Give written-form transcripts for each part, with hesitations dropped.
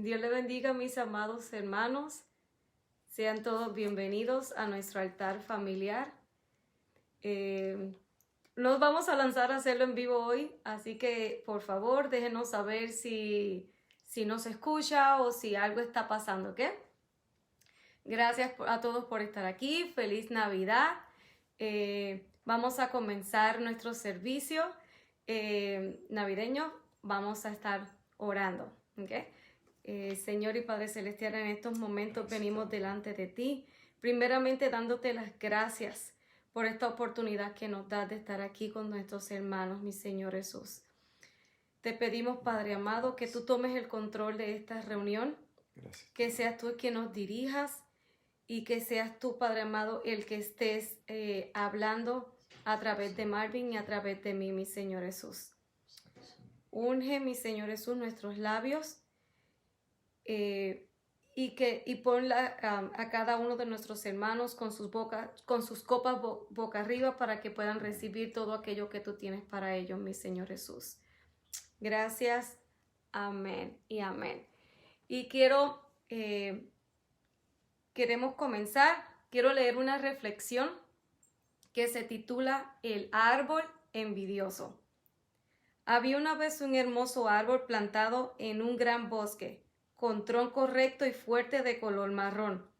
Dios le bendiga, mis amados hermanos. Sean todos bienvenidos a nuestro altar familiar. Nos vamos a lanzar a hacerlo en vivo hoy, así que por favor déjenos saber si nos escucha o si algo está pasando, ¿ok? Gracias a todos por estar aquí. Feliz Navidad. Vamos a comenzar nuestro servicio navideño. Vamos a estar orando, ¿ok? Señor y Padre Celestial, en estos momentos venimos delante de ti, primeramente dándote las gracias por esta oportunidad que nos das de estar aquí con nuestros hermanos, mi Señor Jesús. Te pedimos, Padre amado, que tú tomes el control de esta reunión, que seas tú el que nos dirijas y que seas tú, Padre amado, el que estés hablando a través de Marvin y a través de mí, mi Señor Jesús. Unge, mi Señor Jesús, nuestros labios. Y ponla a cada uno de nuestros hermanos con sus copas boca arriba para que puedan recibir todo aquello que tú tienes para ellos, mi Señor Jesús. Gracias, amén y amén. Y queremos comenzar. Quiero leer una reflexión que se titula El árbol envidioso. Había una vez un hermoso árbol plantado en un gran bosque, con tronco recto y fuerte de color marrón.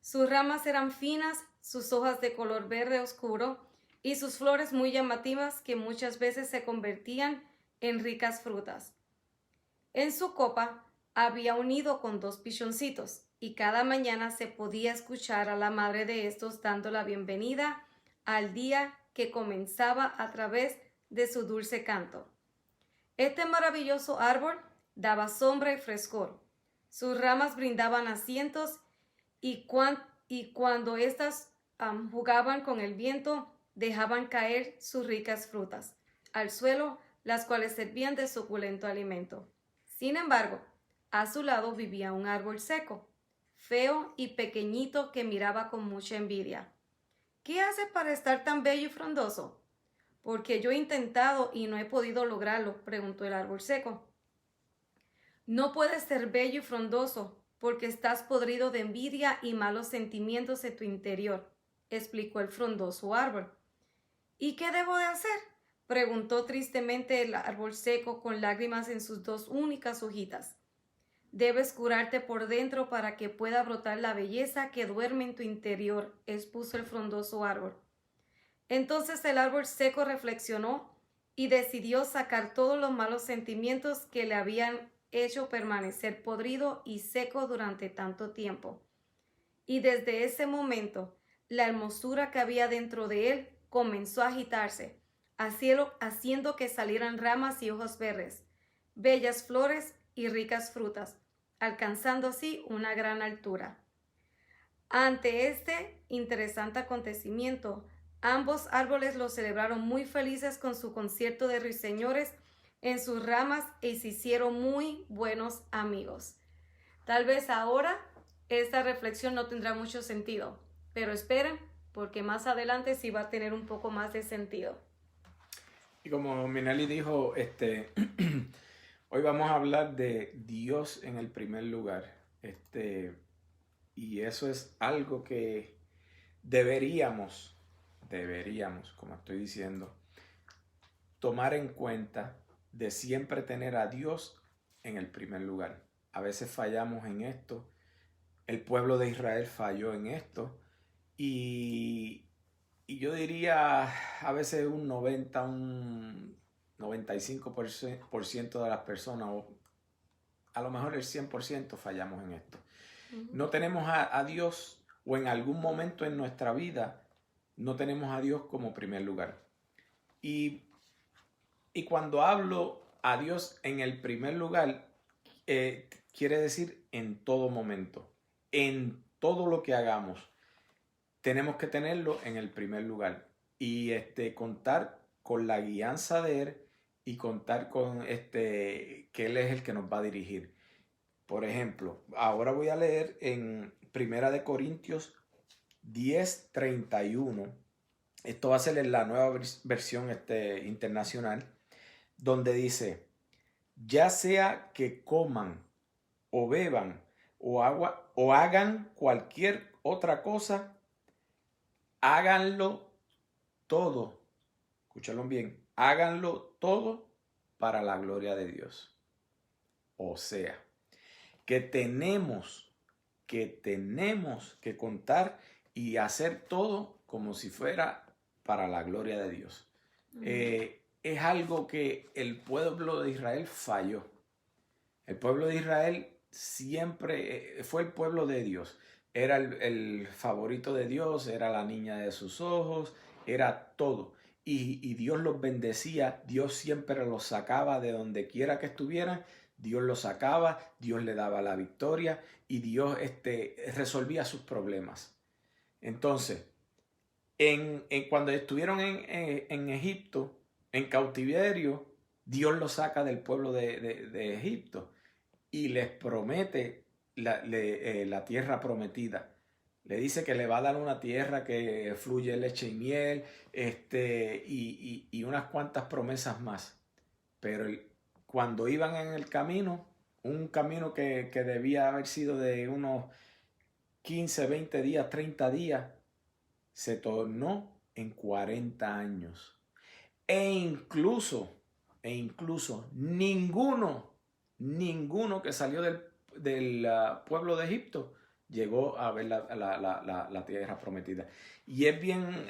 Sus ramas eran finas, sus hojas de color verde oscuro y sus flores muy llamativas que muchas veces se convertían en ricas frutas. En su copa había un nido con 2 pichoncitos y cada mañana se podía escuchar a la madre de estos dando la bienvenida al día que comenzaba a través de su dulce canto. Este maravilloso árbol daba sombra y frescor. Sus ramas brindaban asientos y cuando éstas jugaban con el viento, dejaban caer sus ricas frutas al suelo, las cuales servían de suculento alimento. Sin embargo, a su lado vivía un árbol seco, feo y pequeñito que miraba con mucha envidia. ¿Qué haces para estar tan bello y frondoso? Porque yo he intentado y no he podido lograrlo, preguntó el árbol seco. No puedes ser bello y frondoso porque estás podrido de envidia y malos sentimientos en tu interior, explicó el frondoso árbol. ¿Y qué debo de hacer?, preguntó tristemente el árbol seco con lágrimas en sus 2 únicas hojitas. Debes curarte por dentro para que pueda brotar la belleza que duerme en tu interior, expuso el frondoso árbol. Entonces el árbol seco reflexionó y decidió sacar todos los malos sentimientos que le habían hecho permanecer podrido y seco durante tanto tiempo. Y desde ese momento, la hermosura que había dentro de él comenzó a agitarse, haciendo que salieran ramas y hojas verdes, bellas flores y ricas frutas, alcanzando así una gran altura. Ante este interesante acontecimiento, ambos árboles lo celebraron muy felices con su concierto de ruiseñores en sus ramas y se hicieron muy buenos amigos. Tal vez ahora esta reflexión no tendrá mucho sentido, pero esperen porque más adelante sí va a tener un poco más de sentido. Y como Minelli dijo, hoy vamos a hablar de Dios en el primer lugar. Y eso es algo que deberíamos, como estoy diciendo, tomar en cuenta de siempre tener a Dios en el primer lugar. A veces fallamos en esto. El pueblo de Israel falló en esto. Y yo diría a veces un 95% de las personas, o a lo mejor el 100% fallamos en esto. No tenemos a Dios, o en algún momento en nuestra vida no tenemos a Dios como primer lugar. Y cuando hablo a Dios en el primer lugar, quiere decir en todo momento, en todo lo que hagamos. Tenemos que tenerlo en el primer lugar y contar con la guianza de Él y contar con que Él es el que nos va a dirigir. Por ejemplo, ahora voy a leer en 1 Corintios 10:31. Esto va a ser en la nueva versión internacional, donde dice: ya sea que coman o beban o hagan cualquier otra cosa, háganlo todo. Escúchalo bien, háganlo todo para la gloria de Dios. O sea, que tenemos que contar y hacer todo como si fuera para la gloria de Dios. Es algo que el pueblo de Israel falló. El pueblo de Israel siempre fue el pueblo de Dios. Era el favorito de Dios, era la niña de sus ojos, era todo. Y Dios los bendecía, Dios siempre los sacaba de donde quiera que estuvieran, Dios los sacaba, Dios le daba la victoria y Dios resolvía sus problemas. Entonces, cuando estuvieron en Egipto, en cautiverio, Dios los saca del pueblo de Egipto y les promete la tierra prometida. Le dice que le va a dar una tierra que fluye leche y miel, y unas cuantas promesas más. Pero cuando iban en el camino, un camino que debía haber sido de unos 15, 20 días, 30 días, se tornó en 40 años. E incluso ninguno que salió del pueblo de Egipto llegó a ver la tierra prometida. Y es bien,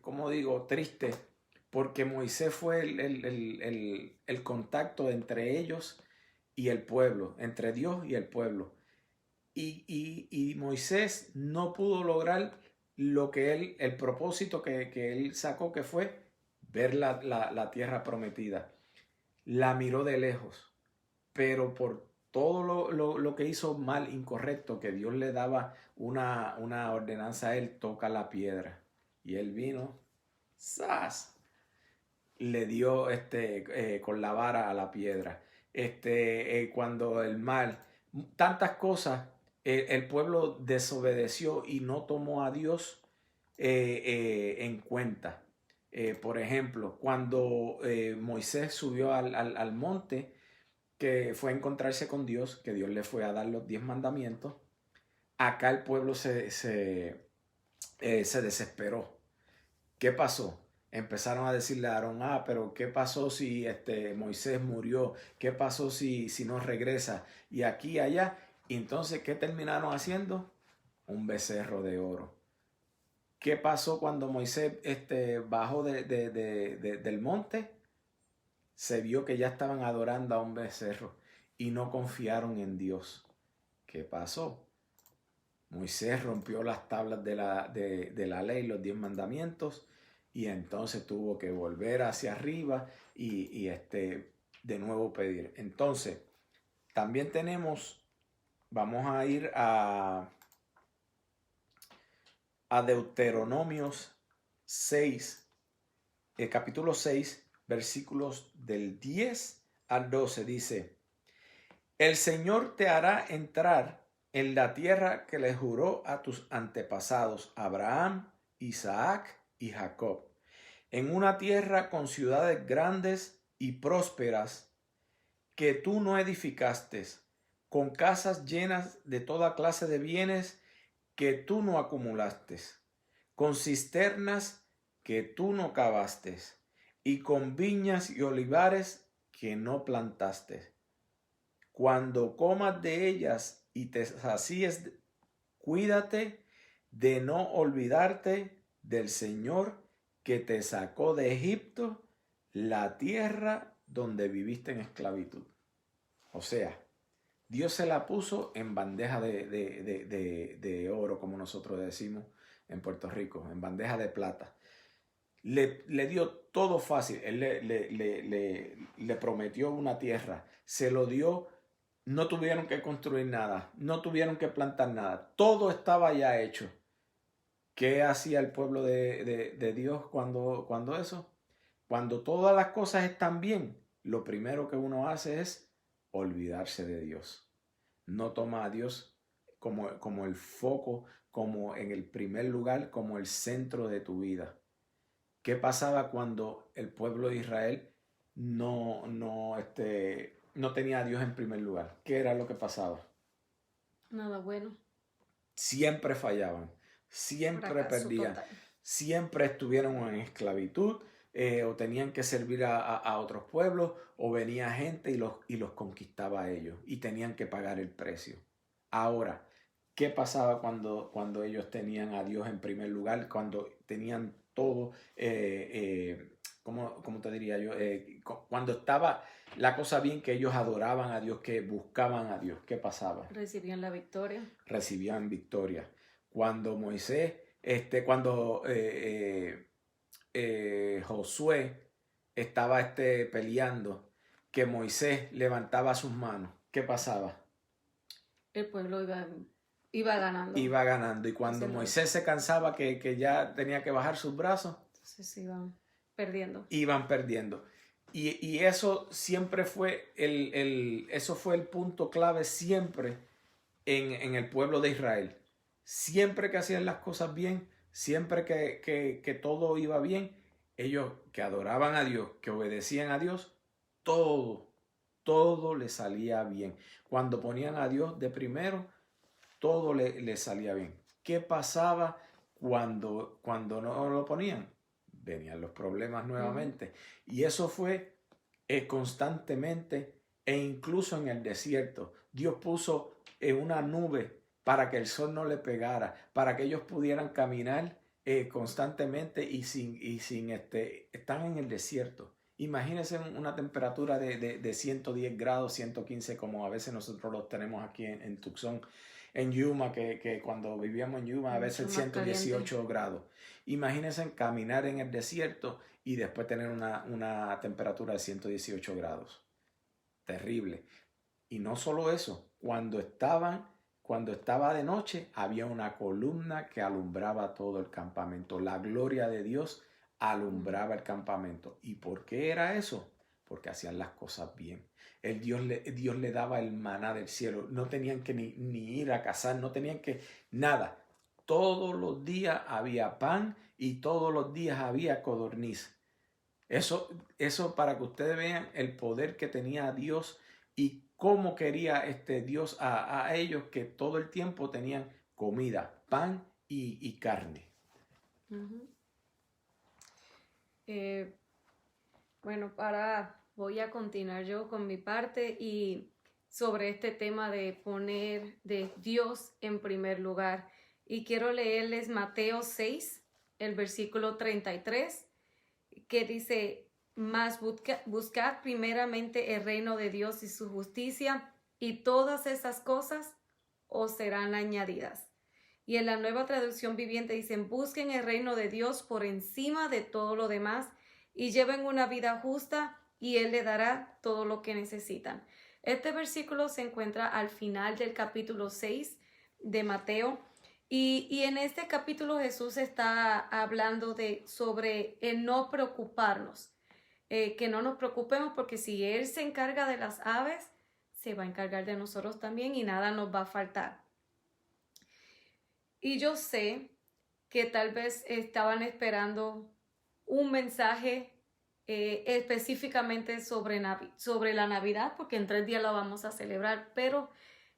como digo, triste, porque Moisés fue el contacto entre ellos y el pueblo, entre Dios y el pueblo. Y Moisés no pudo lograr lo que el propósito que él sacó, que fue ver la tierra prometida. La miró de lejos, pero por todo lo que hizo mal, incorrecto, que Dios le daba una ordenanza a él, toca la piedra. Y él vino, ¡zas!, le dio con la vara a la piedra. Cuando el mal, tantas cosas, el pueblo desobedeció y no tomó a Dios en cuenta. Por ejemplo, cuando Moisés subió al monte, que fue a encontrarse con Dios, que Dios le fue a dar los 10 mandamientos, acá el pueblo se desesperó. ¿Qué pasó? Empezaron a decirle a Aarón, pero ¿qué pasó si Moisés murió? ¿Qué pasó si no regresa? Y aquí y allá. Y entonces, ¿qué terminaron haciendo? Un becerro de oro. ¿Qué pasó cuando Moisés bajó del monte? Se vio que ya estaban adorando a un becerro y no confiaron en Dios. ¿Qué pasó? Moisés rompió las tablas de la ley, los 10 mandamientos, y entonces tuvo que volver hacia arriba y de nuevo pedir. Entonces, también vamos a ir a Deuteronomios 6, el capítulo 6, versículos del 10 al 12, dice: el Señor te hará entrar en la tierra que le juró a tus antepasados, Abraham, Isaac y Jacob, en una tierra con ciudades grandes y prósperas que tú no edificaste, con casas llenas de toda clase de bienes que tú no acumulaste, con cisternas que tú no cavaste, y con viñas y olivares que no plantaste. Cuando comas de ellas y te sacíes, cuídate de no olvidarte del Señor que te sacó de Egipto, la tierra donde viviste en esclavitud. O sea, Dios se la puso en bandeja de oro, como nosotros decimos en Puerto Rico, en bandeja de plata. Le dio todo fácil. Él le prometió una tierra, se lo dio. No tuvieron que construir nada, no tuvieron que plantar nada, todo estaba ya hecho. ¿Qué hacía el pueblo de Dios cuando eso? Cuando todas las cosas están bien, lo primero que uno hace es olvidarse de Dios. No toma a Dios como el foco, como en el primer lugar, como el centro de tu vida. ¿Qué pasaba cuando el pueblo de Israel no no tenía a Dios en primer lugar, ¿qué era lo que pasaba? Nada bueno. Siempre fallaban, siempre Fracaso perdían, total. siempre estuvieron en esclavitud, o tenían que servir a otros pueblos, o venía gente y los conquistaba a ellos y tenían que pagar el precio. Ahora, ¿qué pasaba cuando ellos tenían a Dios en primer lugar? Cuando tenían todo, ¿cómo te diría yo? Cuando estaba la cosa bien, que ellos adoraban a Dios, que buscaban a Dios, ¿qué pasaba? Recibían la victoria. Recibían victoria. Cuando Moisés, cuando Josué estaba peleando, que Moisés levantaba sus manos, ¿qué pasaba? El pueblo iba ganando. Iba ganando. Y cuando Moisés se cansaba, que ya tenía que bajar sus brazos, entonces iban perdiendo. Iban perdiendo. Y eso siempre fue eso fue el punto clave siempre en el pueblo de Israel. Siempre que hacían las cosas bien, siempre que todo iba bien, ellos que adoraban a Dios, que obedecían a Dios, todo les salía bien. Cuando ponían a Dios de primero, todo le salía bien. ¿Qué pasaba cuando no lo ponían? Venían los problemas nuevamente. Y eso fue constantemente, e incluso en el desierto. Dios puso una nube para que el sol no le pegara, para que ellos pudieran caminar constantemente y están en el desierto. Imagínense una temperatura de 110 grados, 115, como a veces nosotros los tenemos aquí en Tucson, en Yuma, que cuando vivíamos en Yuma a veces 118 grados. Imagínense caminar en el desierto y después tener una temperatura de 118 grados. Terrible. Y no solo eso, cuando estaba de noche, había una columna que alumbraba todo el campamento. La gloria de Dios alumbraba el campamento. ¿Y por qué era eso? Porque hacían las cosas bien. Dios le daba el maná del cielo. No tenían que ni ir a cazar, no tenían que nada. Todos los días había pan y todos los días había codorniz. Eso para que ustedes vean el poder que tenía Dios y cómo quería Dios a ellos, que todo el tiempo tenían comida, pan y carne. Bueno, voy a continuar yo con mi parte y sobre este tema de poner de Dios en primer lugar. Y quiero leerles Mateo 6, el versículo 33, que dice: mas buscad primeramente el reino de Dios y su justicia, y todas esas cosas os serán añadidas. Y en la Nueva Traducción Viviente dicen: busquen el reino de Dios por encima de todo lo demás y lleven una vida justa y Él le dará todo lo que necesitan. Este versículo se encuentra al final del capítulo 6 de Mateo. Y en este capítulo Jesús está hablando sobre el no preocuparnos, que no nos preocupemos, porque si Él se encarga de las aves, se va a encargar de nosotros también y nada nos va a faltar. Y yo sé que tal vez estaban esperando un mensaje específicamente sobre la Navidad, porque en 3 días la vamos a celebrar, pero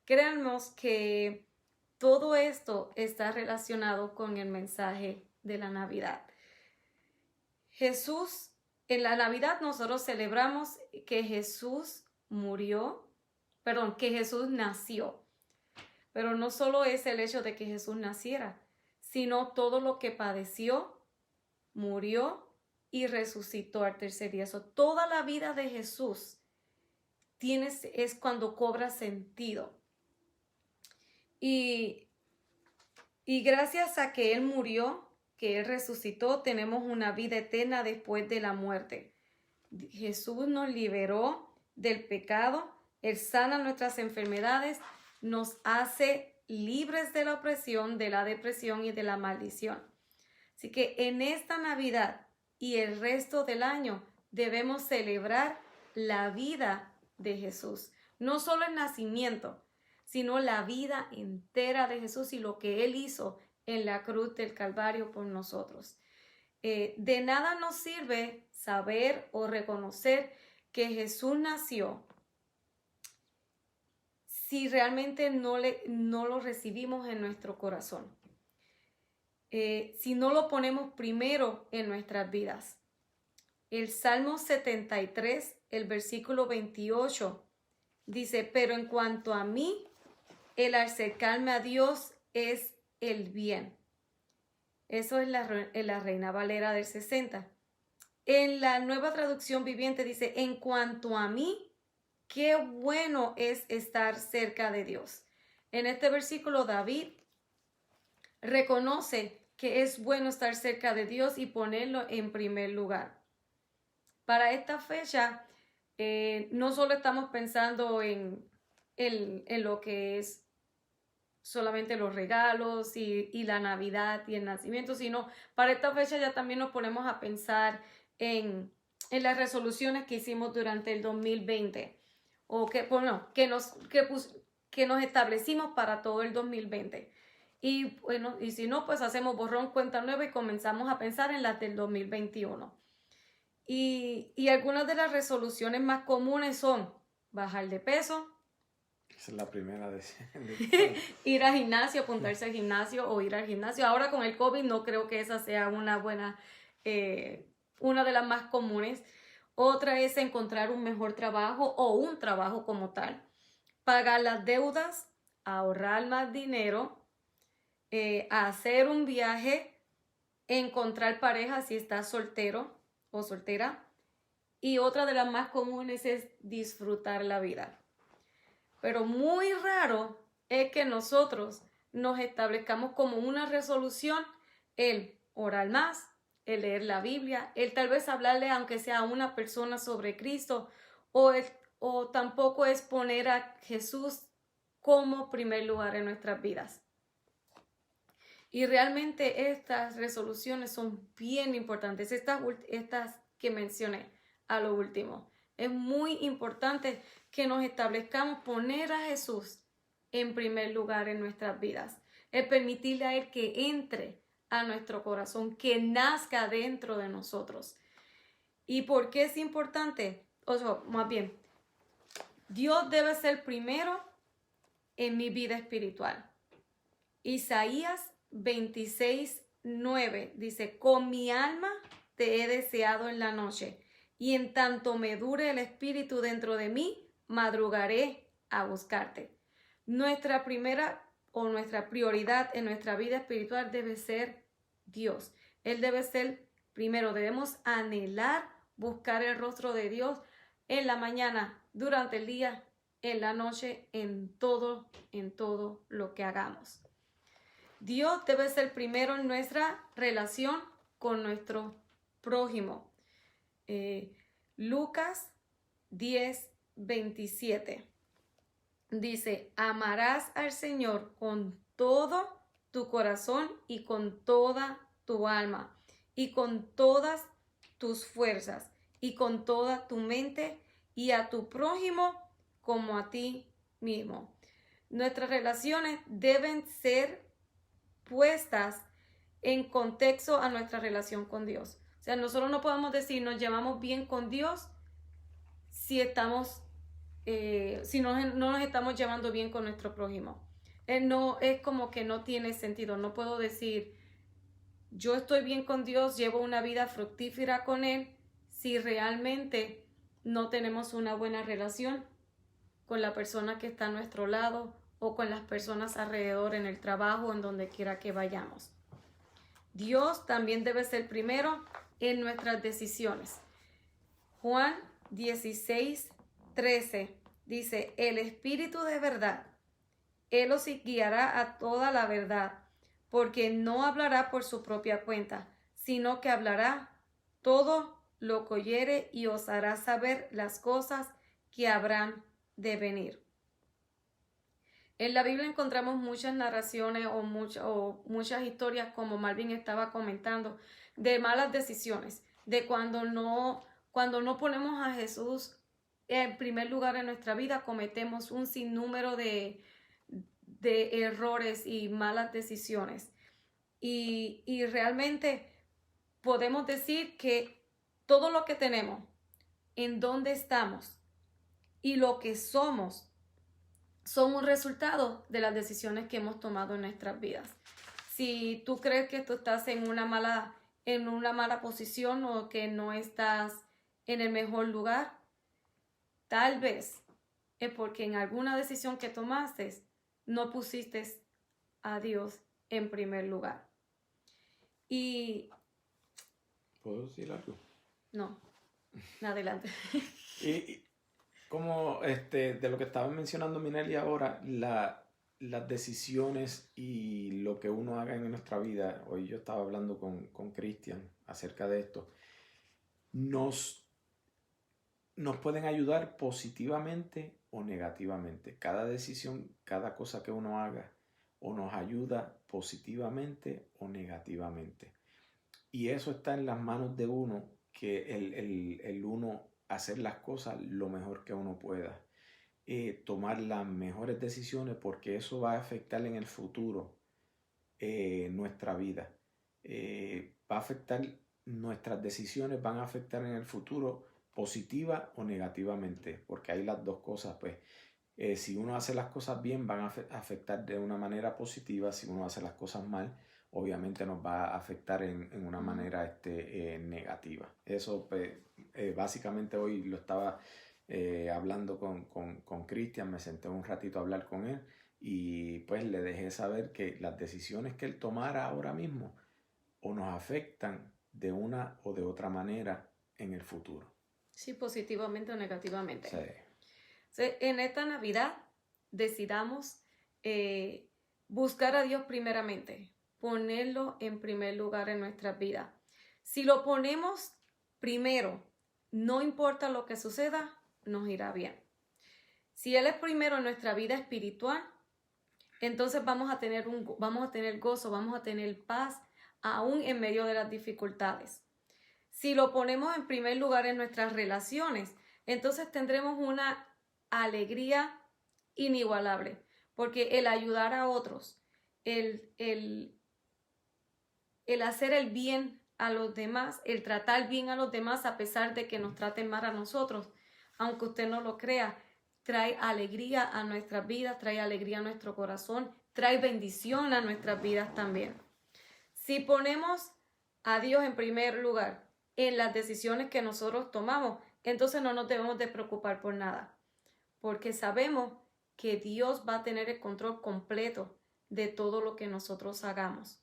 créannos que todo esto está relacionado con el mensaje de la Navidad. En la Navidad nosotros celebramos que Jesús que Jesús nació. Pero no solo es el hecho de que Jesús naciera, sino todo lo que padeció, murió y resucitó al tercer día. Toda la vida de Jesús es cuando cobra sentido. Y gracias a que Él murió, que Él resucitó, tenemos una vida eterna después de la muerte. Jesús nos liberó del pecado, Él sana nuestras enfermedades, nos hace libres de la opresión, de la depresión y de la maldición. Así que en esta Navidad y el resto del año debemos celebrar la vida de Jesús. No solo el nacimiento, sino la vida entera de Jesús y lo que Él hizo en la cruz del Calvario por nosotros. De nada nos sirve saber o reconocer que Jesús nació si realmente no lo recibimos en nuestro corazón. Si no lo ponemos primero en nuestras vidas. El Salmo 73, el versículo 28, dice, pero en cuanto a mí, el acercarme a Dios es el bien. Eso es la Reina Valera del 60. En la Nueva Traducción Viviente dice, en cuanto a mí, qué bueno es estar cerca de Dios. En este versículo, David reconoce que es bueno estar cerca de Dios y ponerlo en primer lugar. Para esta fecha, no solo estamos pensando en lo que es solamente los regalos y la Navidad y el nacimiento, sino para esta fecha ya también nos ponemos a pensar en las resoluciones que hicimos durante el 2020 o que nos establecimos para todo el 2020. Y bueno, y si no, pues hacemos borrón, cuenta nueva y comenzamos a pensar en las del 2021. Y algunas de las resoluciones más comunes son bajar de peso. Esa es la primera de ir al gimnasio, apuntarse al gimnasio o ir al gimnasio. Ahora con el COVID no creo que esa sea una de las más comunes. Otra es encontrar un mejor trabajo o un trabajo como tal. Pagar las deudas, ahorrar más dinero, hacer un viaje, encontrar pareja si estás soltero o soltera. Y otra de las más comunes es disfrutar la vida. Pero muy raro es que nosotros nos establezcamos como una resolución el orar más, el leer la Biblia, el tal vez hablarle aunque sea a una persona sobre Cristo o tampoco es poner a Jesús como primer lugar en nuestras vidas. Y realmente estas resoluciones son bien importantes, estas que mencioné a lo último. Es muy importante que nos establezcamos poner a Jesús en primer lugar en nuestras vidas. Es permitirle a Él que entre a nuestro corazón, que nazca dentro de nosotros. ¿Y por qué es importante? O sea, más bien, Dios debe ser primero en mi vida espiritual. Isaías 26:9 dice, con mi alma te he deseado en la noche, y en tanto me dure el espíritu dentro de mí, madrugaré a buscarte. Nuestra primera o nuestra prioridad en nuestra vida espiritual debe ser Dios. Él debe ser primero. Debemos anhelar buscar el rostro de Dios en la mañana, durante el día, en la noche, en todo lo que hagamos. Dios debe ser primero en nuestra relación con nuestro prójimo. Lucas 10:27 dice, amarás al Señor con todo tu corazón y con toda tu alma y con todas tus fuerzas y con toda tu mente y a tu prójimo como a ti mismo. Nuestras relaciones deben ser puestas en contexto a nuestra relación con Dios. O sea, nosotros no podemos decir nos llevamos bien con Dios si no nos estamos llevando bien con nuestro prójimo. No, es como que no tiene sentido. No puedo decir yo estoy bien con Dios, llevo una vida fructífera con Él, si realmente no tenemos una buena relación con la persona que está a nuestro lado o con las personas alrededor en el trabajo, en donde quiera que vayamos. Dios también debe ser primero en nuestras decisiones. Juan 16:13 dice, el Espíritu de verdad, Él os guiará a toda la verdad, porque no hablará por su propia cuenta, sino que hablará todo lo que oyere y os hará saber las cosas que habrán de venir. En la Biblia encontramos muchas narraciones o muchas historias, como Marvin estaba comentando, de malas decisiones, de cuando no ponemos a Jesús en primer lugar en nuestra vida, cometemos un sinnúmero de errores y malas decisiones. Y realmente podemos decir que todo lo que tenemos, en dónde estamos y lo que somos, son un resultado de las decisiones que hemos tomado en nuestras vidas. Si tú crees que tú estás en una mala posición o que no estás en el mejor lugar, tal vez es porque en alguna decisión que tomaste no pusiste a Dios en primer lugar. Y ¿Puedo decir algo? no, adelante. Y como de lo que estaba mencionando Minelli ahora, las decisiones y lo que uno haga en nuestra vida, hoy yo estaba hablando con Cristian acerca de esto, nos pueden ayudar positivamente o negativamente. Cada decisión, cada cosa que uno haga, o nos ayuda positivamente o negativamente. Y eso está en las manos de uno, que el uno hacer las cosas lo mejor que uno pueda. Tomar las mejores decisiones, porque eso va a afectar en el futuro nuestra vida. Va a afectar, nuestras decisiones van a afectar en el futuro positiva o negativamente, porque hay las dos cosas, pues. Si uno hace las cosas bien, van a afectar de una manera positiva. Si uno hace las cosas mal, obviamente nos va a afectar en una manera negativa. Eso, pues, básicamente hoy lo estaba hablando con Cristian, me senté un ratito a hablar con él y pues le dejé saber que las decisiones que él tomara ahora mismo o nos afectan de una o de otra manera en el futuro. Sí, positivamente o negativamente. Sí. En esta Navidad decidamos buscar a Dios primeramente, ponerlo en primer lugar en nuestras vidas. Si lo ponemos primero, no importa lo que suceda, nos irá bien. Si Él es primero en nuestra vida espiritual, entonces vamos a tener gozo, vamos a tener paz, aún en medio de las dificultades. Si lo ponemos en primer lugar en nuestras relaciones, entonces tendremos una alegría inigualable, porque el ayudar a otros, el hacer el bien a los demás, el tratar bien a los demás a pesar de que nos traten mal a nosotros, aunque usted no lo crea, trae alegría a nuestras vidas, trae alegría a nuestro corazón, trae bendición a nuestras vidas también. Si ponemos a Dios en primer lugar en las decisiones que nosotros tomamos, entonces no nos debemos de preocupar por nada, porque sabemos que Dios va a tener el control completo de todo lo que nosotros hagamos.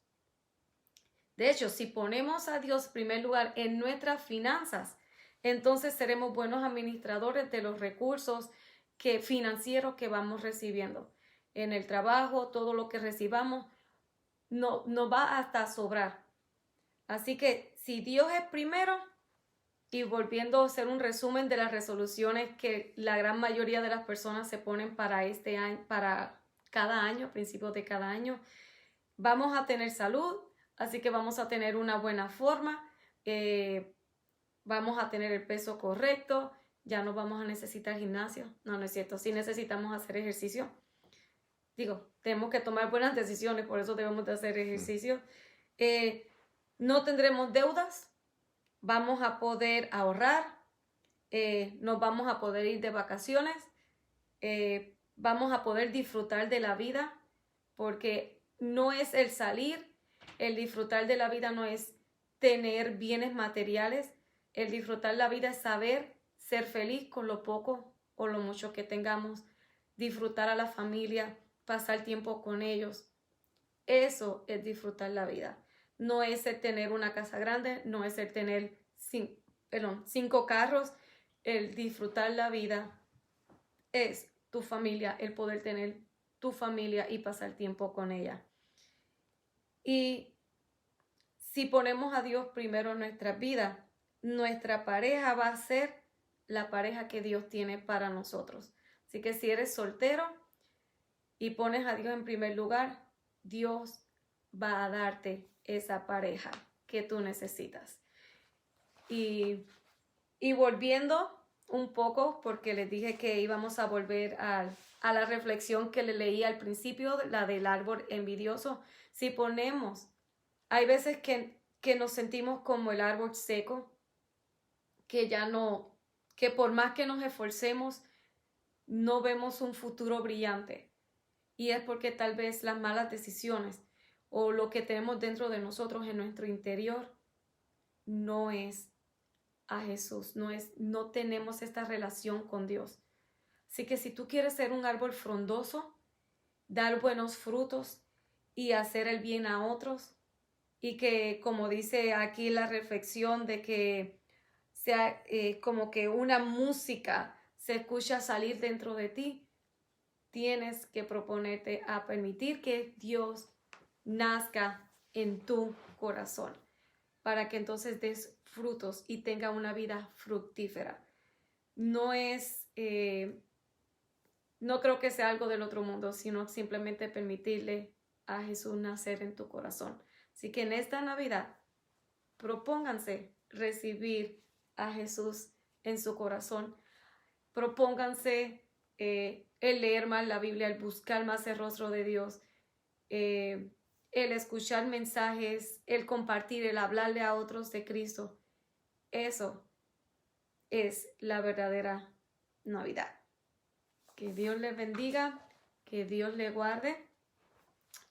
De hecho, si ponemos a Dios en primer lugar en nuestras finanzas, entonces seremos buenos administradores de los recursos financieros que vamos recibiendo. En el trabajo, todo lo que recibamos no va hasta sobrar. Así que si Dios es primero, y volviendo a hacer un resumen de las resoluciones que la gran mayoría de las personas se ponen para este año, para cada año, a principios de cada año, vamos a tener salud, así que vamos a tener una buena forma, vamos a tener el peso correcto, ya no vamos a necesitar gimnasio. No es cierto, sí necesitamos hacer ejercicio. Tenemos que tomar buenas decisiones, por eso debemos de hacer ejercicio. No tendremos deudas, vamos a poder ahorrar, nos vamos a poder ir de vacaciones, vamos a poder disfrutar de la vida, porque no es el salir, el disfrutar de la vida no es tener bienes materiales, el disfrutar la vida es saber ser feliz con lo poco o lo mucho que tengamos, disfrutar a la familia, pasar tiempo con ellos. Eso es disfrutar la vida. No es el tener una casa grande, no es el tener 5 carros. El disfrutar la vida es tu familia, el poder tener tu familia y pasar tiempo con ella. Y si ponemos a Dios primero en nuestra vida, nuestra pareja va a ser la pareja que Dios tiene para nosotros. Así que si eres soltero y pones a Dios en primer lugar, Dios va a darte esa pareja que tú necesitas. Y volviendo un poco, porque les dije que íbamos a volver a la reflexión que le leí al principio, la del árbol envidioso. Si ponemos, hay veces que nos sentimos como el árbol seco, que por más que nos esforcemos, no vemos un futuro brillante. Y es porque tal vez las malas decisiones o lo que tenemos dentro de nosotros en nuestro interior no es a Jesús, no tenemos esta relación con Dios. Así que si tú quieres ser un árbol frondoso, dar buenos frutos y hacer el bien a otros, y que, como dice aquí la reflexión, de que sea como que una música se escucha salir dentro de ti, tienes que proponerte a permitir que Dios nazca en tu corazón, para que entonces des frutos y tenga una vida fructífera. No creo que sea algo del otro mundo, sino simplemente permitirle a Jesús nacer en tu corazón. Así que en esta Navidad, propónganse recibir a Jesús en su corazón. Propónganse el leer más la Biblia, el buscar más el rostro de Dios, el escuchar mensajes, el compartir, el hablarle a otros de Cristo. Eso es la verdadera Navidad. Que Dios les bendiga, que Dios les guarde,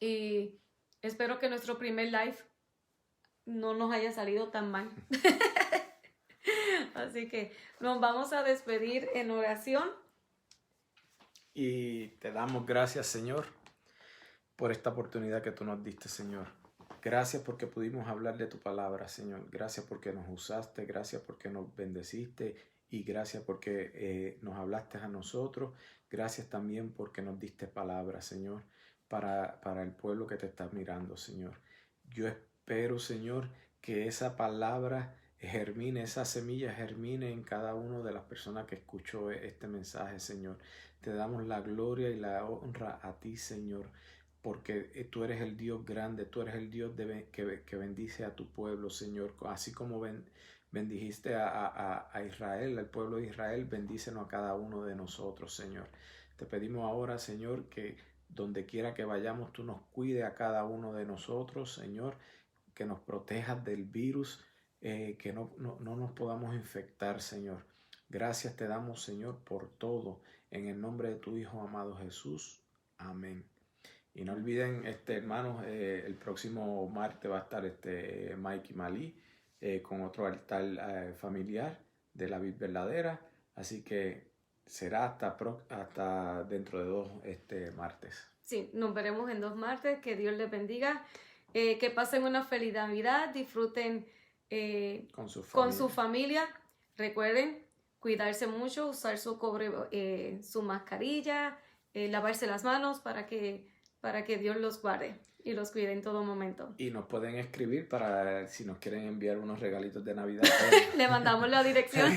y espero que nuestro primer live no nos haya salido tan mal. Así que nos vamos a despedir en oración. Y te damos gracias, Señor, por esta oportunidad que tú nos diste, Señor. Gracias porque pudimos hablar de tu palabra, Señor. Gracias porque nos usaste, gracias porque nos bendeciste y gracias porque nos hablaste a nosotros. Gracias también porque nos diste palabra, Señor, para el pueblo que te está mirando, Señor. Yo espero, Señor, que esa palabra germine, esa semilla germine en cada una de las personas que escuchó este mensaje, Señor. Te damos la gloria y la honra a ti, Señor, porque tú eres el Dios grande, tú eres el Dios que bendice a tu pueblo, Señor. Así como bendijiste a Israel, al pueblo de Israel, bendícenos a cada uno de nosotros, Señor. Te pedimos ahora, Señor, que donde quiera que vayamos, tú nos cuides a cada uno de nosotros, Señor, que nos protejas del virus, que no nos podamos infectar, Señor. Gracias te damos, Señor, por todo. En el nombre de tu Hijo amado Jesús. Amén. Y no olviden, hermanos, el próximo martes va a estar Mike y Malí con otro altar familiar de la vid verdadera. Así que será hasta dentro de 2 martes. Sí, nos veremos en 2 martes. Que Dios les bendiga. Que pasen una feliz Navidad. Disfruten con su familia. Recuerden cuidarse mucho, usar su mascarilla, lavarse las manos para que Dios los guarde y los cuide en todo momento. Y nos pueden escribir para si nos quieren enviar unos regalitos de Navidad. Le mandamos la dirección.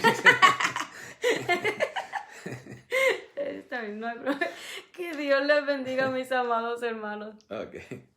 Está bien, no hay problema. Que Dios les bendiga, mis amados hermanos. Okay.